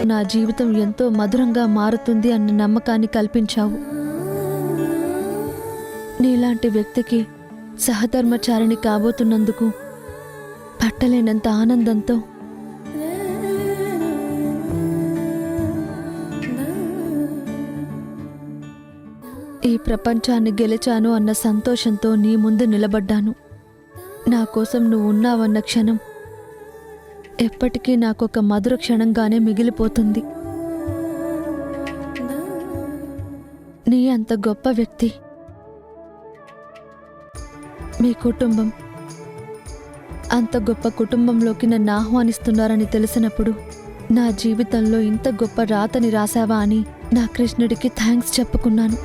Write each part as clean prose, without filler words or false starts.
నా జీవితం ఎంతో మధురంగా మారుతుంది అన్న నమ్మకాన్ని కల్పించావు. నీలాంటి వ్యక్తికి సహధర్మచారిణి కాబోతున్నందుకు పట్టలేనంత ఆనందంతో ఈ ప్రపంచాన్ని గెలిచాను అన్న సంతోషంతో నీ ముందు నిలబడ్డాను. నా కోసం నువ్వు ఉన్నావన్న క్షణం ఎప్పటికీ నాకొక మధుర క్షణంగానే మిగిలిపోతుంది. నీ అంత గొప్ప వ్యక్తి, మీ కుటుంబం అంత గొప్ప కుటుంబంలోకి నన్ను ఆహ్వానిస్తున్నారని తెలిసినప్పుడు నా జీవితంలో ఇంత గొప్ప రాతని రాశావా అని నా కృష్ణుడికి థ్యాంక్స్ చెప్పుకున్నాను.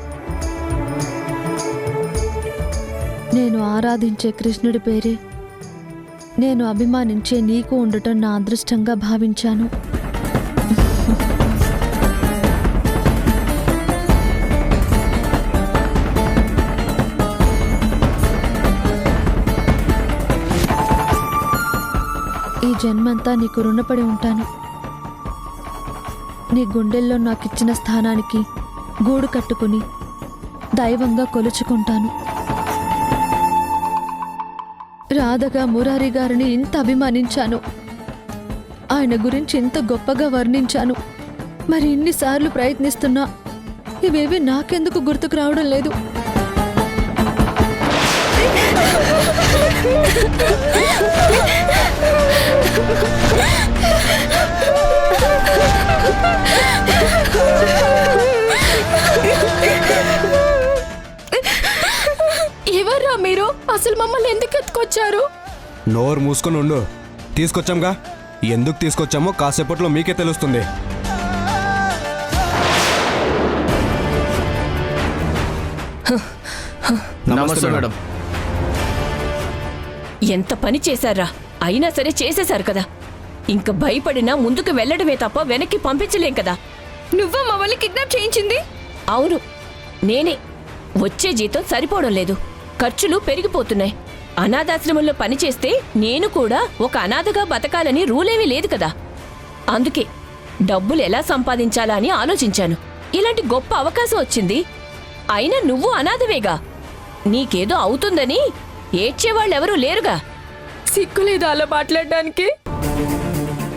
నేను ఆరాధించే కృష్ణుడి పేరే నేను అభిమానించే నీకు ఉండటం నా అదృష్టంగా భావించాను. ఈ జన్మంతా నీకు రుణపడి ఉంటాను. నీ గుండెల్లో నాకిచ్చిన స్థానానికి గూడు కట్టుకుని దైవంగా కొలుచుకుంటాను. రాధగా మురారి గారిని ఇంత అభిమానించాను, ఆయన గురించి ఇంత గొప్పగా వర్ణించాను. మరి ఇన్నిసార్లు ప్రయత్నిస్తున్నా ఇవేవి నాకెందుకు గుర్తుకు రావడం లేదు? ఎవర్రా మీరు? అసలు మమ్మల్ని ఎందుకు ఎత్తుకొచ్చారు? నోరు మూసుకొని ఉండు. తీసుకొచ్చాంగా, ఎందుకు తీసుకొచ్చామో కాసేపట్లో మీకే తెలుస్తుంది. నమస్తే మేడం. ఎంత పని చేశారా? అయినా సరే చేసేశారు కదా. ఇంక భయపడినా ముందుకు వెళ్ళడమే తప్ప వెనక్కి పంపించలేం కదా. నువ్వా మమ్మల్ని కిడ్నాప్ చేయించింది? అవును, నేనే. వచ్చే జీతం సరిపోవడం లేదు, ఖర్చులు పెరిగిపోతున్నాయి. అనాథాశ్రమంలో పనిచేస్తే నేను కూడా ఒక అనాథగా బతకాలని రూలేమీ లేదు కదా. అందుకే డబ్బులు ఎలా సంపాదించాలా అని ఆలోచించాను. ఇలాంటి గొప్ప అవకాశం వచ్చింది. అయినా నువ్వు అనాథవేగా, నీకేదో అవుతుందని ఏడ్చేవాళ్ళెవరూ లేరుగా. సిగ్గులేదు అలా మాట్లాడడానికి?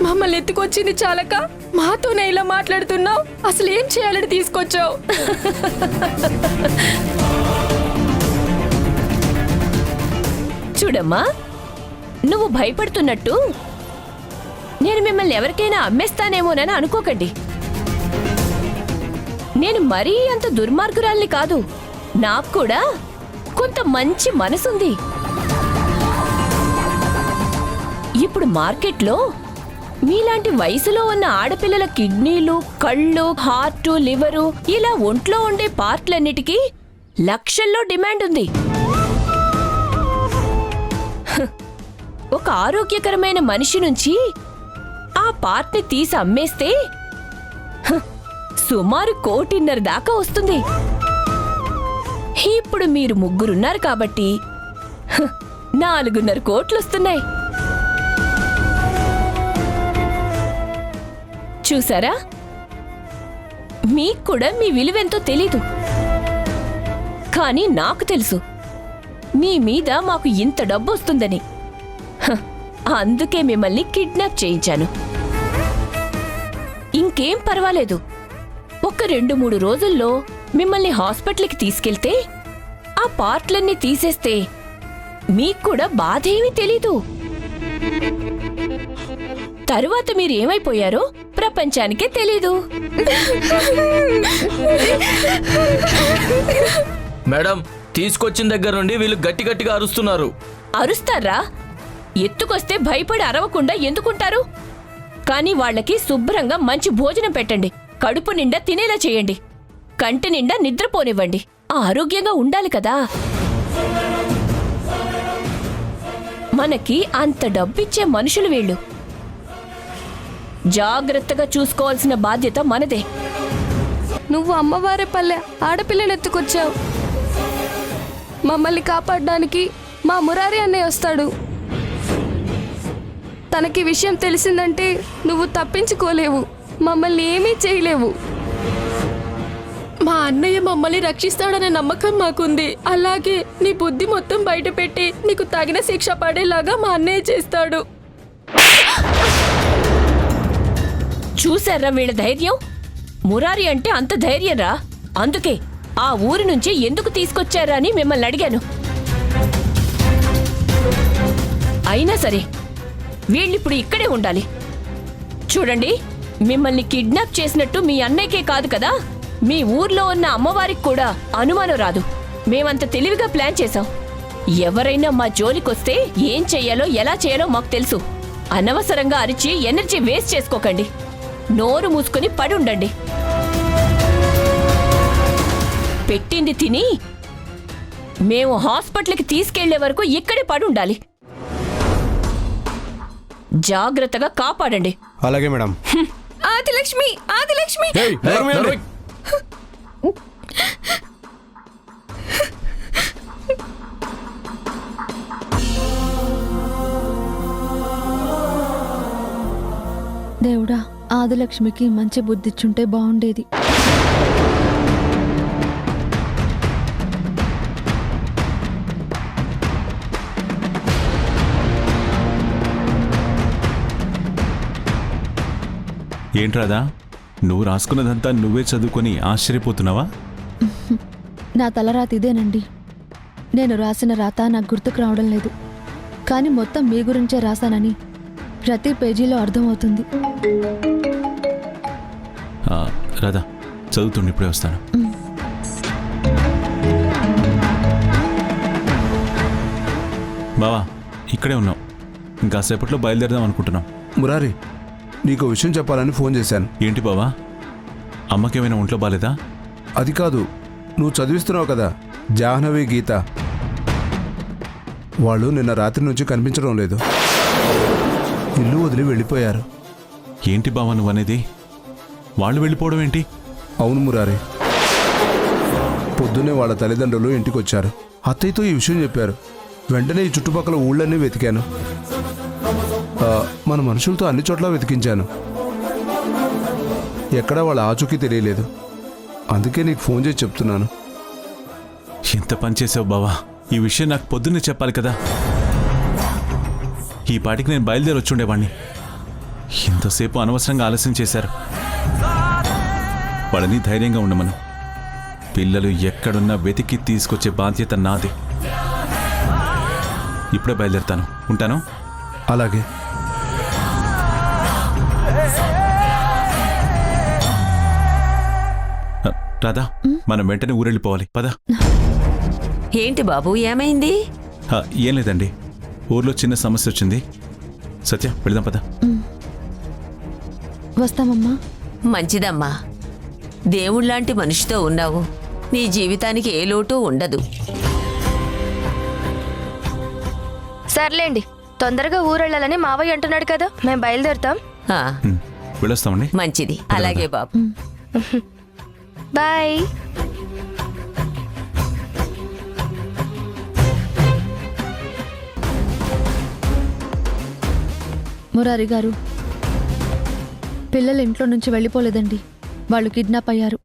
మమ్మల్ని ఎత్తుకొచ్చింది చాలక మాతోనే ఇలా మాట్లాడుతున్నావు? అసలు ఏం చేయాలని తీసుకొచ్చావు? చూడమ్మా, నువ్వు భయపడుతున్నట్టు నేను మిమ్మల్ని ఎవరికైనా అమ్మేస్తానేమోనని అనుకోకండి. నేను మరీ అంత దుర్మార్గురాల్ని కాదు. నాకు కూడా కొంత మంచి మనసుంది. ఇప్పుడు మార్కెట్లో మీలాంటి వయసులో ఉన్న ఆడపిల్లల కిడ్నీలు, కళ్ళు, హార్టు, లివరు ఇలా ఒంట్లో ఉండే పార్ట్లన్నిటికీ లక్షల్లో డిమాండ్ ఉంది. ఒక ఆరోగ్యకరమైన మనిషి నుంచి ఆ పార్ట్ని తీసి అమ్మేస్తే సుమారు 1.5 కోటి దాకా వస్తుంది. ఇప్పుడు మీరు ముగ్గురున్నారు కాబట్టి 4.5 కోట్లు వస్తున్నాయి. చూసారా, మీకు కూడా మీ విలువెంతో తెలీదు. కానీ నాకు తెలుసు మీ మీద మాకు ఇంత డబ్బు వస్తుందని. అందుకే మిమ్మల్ని కిడ్నాప్ చేయించాను. ఇంకేం పర్వాలేదు, ఒక 2-3 రోజుల్లో మిమ్మల్ని హాస్పిటల్కి తీసుకెళ్తే ఆ పార్ట్లన్నీ తీసేస్తే మీకు కూడా బాధేమీ తెలీదు. తరువాత మీరు ఏమైపోయారో ప్రపంచానికే తెలీదు. మేడం, తీసుకొచ్చిన దగ్గర నుండి వీళ్ళు గట్టిగా అరుస్తున్నారు. అరుస్తారా? ఎత్తుకొస్తే భయపడి అరవకుండా ఎందుకుంటారు? కానీ వాళ్ళకి శుభ్రంగా మంచి భోజనం పెట్టండి, కడుపు నిండా తినేలా చేయండి, కంటి నిండా నిద్రపోనివ్వండి. ఆరోగ్యంగా ఉండాలి కదా. మనకి అంత డబ్బిచ్చే మనుషులు వీళ్ళు. జాగ్రత్తగా చూసుకోవాల్సిన బాధ్యత మనదే. నువ్వు అమ్మవారే పల్లె ఆడపిల్లని ఎత్తుకొచ్చావు. మమ్మల్ని కాపాడడానికి మా మురారి అన్నయ్య వస్తాడు. తనకి విషయం తెలిసిందంటే నువ్వు తప్పించుకోలేవు, మమ్మల్ని ఏమీ చేయలేవు. మా అన్నయ్య మమ్మల్ని రక్షిస్తాడనే నమ్మకం మాకుంది. అలాగే నీ బుద్ధి మొత్తం బయట పెట్టి నీకు తగిన శిక్ష పడేలాగా మా అన్నయ్య చేస్తాడు. చూసారా వీళ్ళ ధైర్యం? మురారి అంటే అంత ధైర్యరా? అందుకే ఆ ఊరి నుంచి ఎందుకు తీసుకొచ్చారా అని మిమ్మల్ని అడిగాను. అయినా సరే వీళ్ళిప్పుడు ఇక్కడే ఉండాలి. చూడండి, మిమ్మల్ని కిడ్నాప్ చేసినట్టు మీ అన్నయ్యకే కాదు కదా, మీ ఊర్లో ఉన్న అమ్మవారికి కూడా అనుమానం రాదు. మేమంత తెలివిగా ప్లాన్ చేశాం. ఎవరైనా మా జోలికొస్తే ఏం చెయ్యాలో ఎలా చేయాలో మాకు తెలుసు. అనవసరంగా అరిచి ఎనర్జీ వేస్ట్ చేసుకోకండి. నోరు మూసుకుని పడి ఉండండి. పెట్టింది తిని మేము హాస్పిటల్కి తీసుకెళ్లే వరకు ఇక్కడే పడి ఉండాలి. జాగ్రత్తగా కాపాడండి. అలాగే మేడం. ఆదిలక్ష్మి, ఆదిలక్ష్మి! ఏయ్, నోరు మూయండి. దేవుడా, ఆదిలక్ష్మికి మంచి బుద్ధిచ్చుంటే బాగుండేది. ఏంట్రాదా, నువ్వు రాసుకున్నదంతా నువ్వే చదువుకొని ఆశ్చర్యపోతున్నావా? నా తలరాత ఇదేనండి. నేను రాసిన రాత నాకు గుర్తుకు రావడం లేదు, కానీ మొత్తం మీ గురించే రాశానని ప్రతి పేజీలో అర్థమవుతుంది. రాధా, చదువుతుండి, ఇప్పుడే వస్తాను. బావా, ఇక్కడే ఉన్నాం. ఇంకాసేపట్లో బయలుదేరదాం అనుకుంటున్నాం. మురారి, నీకు విషయం చెప్పాలని ఫోన్ చేశాను. ఏంటి బావా, అమ్మకేమైనా ఒంట్లో బాలేదా? అది కాదు, నువ్వు చదివిస్తున్నావు కదా జాహ్నవి, గీత, వాళ్ళు నిన్న రాత్రి నుంచి కనిపించడం లేదు. ఇల్లు వదిలి వెళ్ళిపోయారు. ఏంటి బావా నువ్వు అనేది? వాళ్ళు వెళ్ళిపోవడం ఏంటి? అవును మురారి, పొద్దున్నే వాళ్ళ తల్లిదండ్రులు ఇంటికి వచ్చారు. అత్తయ్యతో ఈ విషయం చెప్పారు. వెంటనే ఈ చుట్టుపక్కల ఊళ్ళన్నీ వెతికాను. మన మనుషులతో అన్ని చోట్ల వెతికించాను. ఎక్కడా వాళ్ళ ఆచూకీ తెలియలేదు. అందుకే నీకు ఫోన్ చేసి చెప్తున్నాను. ఎంత పని చేసావు బావా, ఈ విషయం నాకు పొద్దున్నే చెప్పాలి కదా. ఈ పాటికి నేను బయలుదేరి వచ్చుండేవాణ్ణి. ఇంతసేపు అనవసరంగా ఆలస్యం చేశారు. వాళ్ళని ధైర్యంగా ఉండమను. పిల్లలు ఎక్కడున్నా వెతికి తీసుకొచ్చే బాధ్యత నాది. ఇప్పుడే బయలుదేరుతాను. ఉంటాను. అలాగే. రాధా, మనం వెంటనే ఊరెళ్ళిపోవాలి. పద. ఏంటి బాబు, ఏమైంది? ఏం లేదండి, ఊర్లో చిన్న సమస్య వచ్చింది. సత్య, వెళదాం పద. వస్తామమ్మా. మంచిదమ్మా, దేవుళ్లాంటి మనిషితో ఉన్నావు. నీ జీవితానికి ఏ లోటు ఉండదు. సర్లేండి, తొందరగా ఊరెళ్ళాలని మావయ్య అంటున్నాడు కదా, మేము బయలుదేరుతాం. ఆ, వెళ్ళొస్తామండి. మంచిది. అలాగే బాబు. బాయ్. మురారి గారు, పిల్లలు ఇంట్లో నుంచి వెళ్ళిపోలేదండి. వాళ్ళు కిడ్నాప్ అయ్యారు.